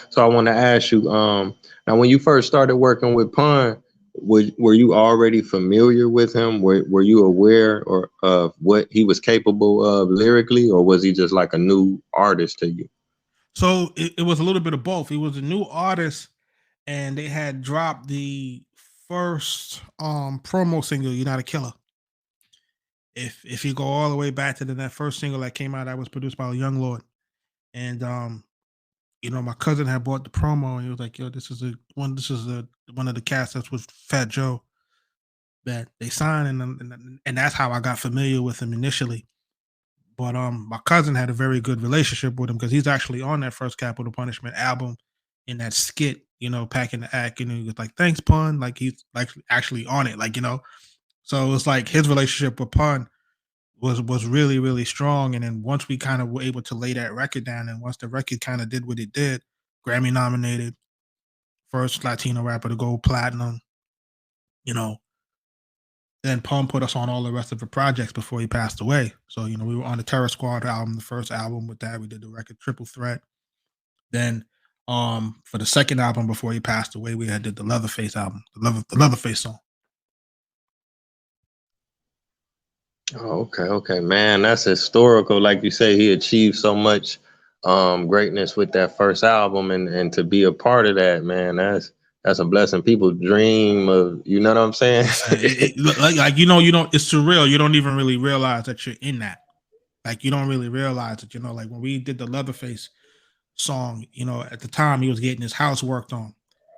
So I want to ask you, now when you first started working with Pun, were you already familiar with him? Were you aware or of what he was capable of lyrically, or was he just like a new artist to you? So it was a little bit of both. He was a new artist, and they had dropped the first promo single, "You're Not a Killer." If you go all the way back to that first single that came out, that was produced by Young Lord, and my cousin had bought the promo, and he was like, "Yo, this is one of the cats that's with Fat Joe that they signed," and that's how I got familiar with him initially. But my cousin had a very good relationship with him because he's actually on that first Capital Punishment album in that skit, packing the act, and he was like, "Thanks, Pun," like he's like actually on it, So it's like his relationship with Pun was really really strong. And then once we kind of were able to lay that record down, and once the record kind of did what it did, Grammy nominated, first Latino rapper to go platinum, you know, then Pun put us on all the rest of the projects before he passed away. So we were on the Terror Squad album, the first album. With that, we did the record Triple Threat. Then for the second album before he passed away, we had did the Leatherface album, the Leatherface song. Oh, okay, okay, man, that's historical. Like you say, he achieved so much greatness with that first album, and to be a part of that, man, that's a blessing. People dream of, you know what I'm saying? You don't. It's surreal. You don't even really realize that you're in that. Like you don't really realize it. Like when we did the Leatherface song, at the time he was getting his house worked on,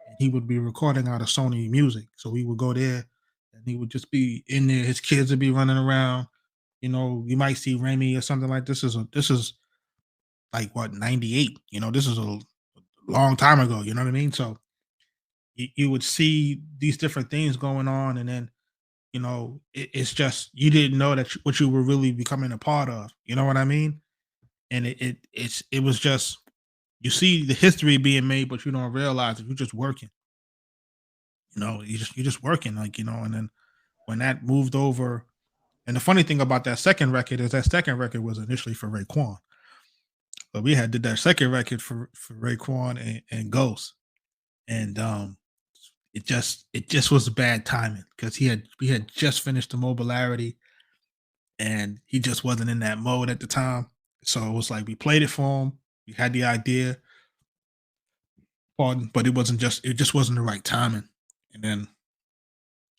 and he would be recording out of Sony Music. So we would go there, and he would just be in there. His kids would be running around. You might see Remy or something like this. This is like what, 98. This is a long time ago. You know what I mean? So you would see these different things going on, and then it's just you didn't know that what you were really becoming a part of. You know what I mean? And it was just, you see the history being made, but you don't realize that you're just working. You're just working, and then when that moved over, and the funny thing about that second record is that second record was initially for Raekwon, but we had did that second record for Raekwon and Ghost, and it just was bad timing because we had just finished the Mobilarity, and he just wasn't in that mode at the time. So it was like we played it for him. We had the idea, pardon, but it just wasn't the right timing. And then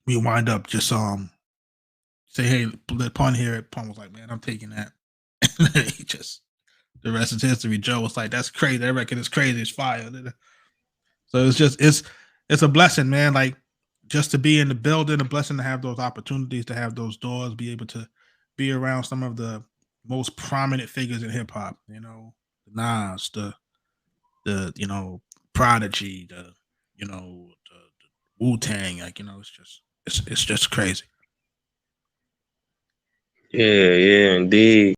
we wind up just say, "Hey, let Pun hear it." Pun was like, "Man, I'm taking that." And then he just, the rest is history. Joe was like, "That's crazy. That record is crazy. It's fire." So it's a blessing, man. Like just to be in the building, a blessing to have those opportunities, to have those doors, be able to be around some of the most prominent figures in hip hop. The Nas, the Prodigy, the Wu Tang. It's just crazy. Yeah, yeah, indeed.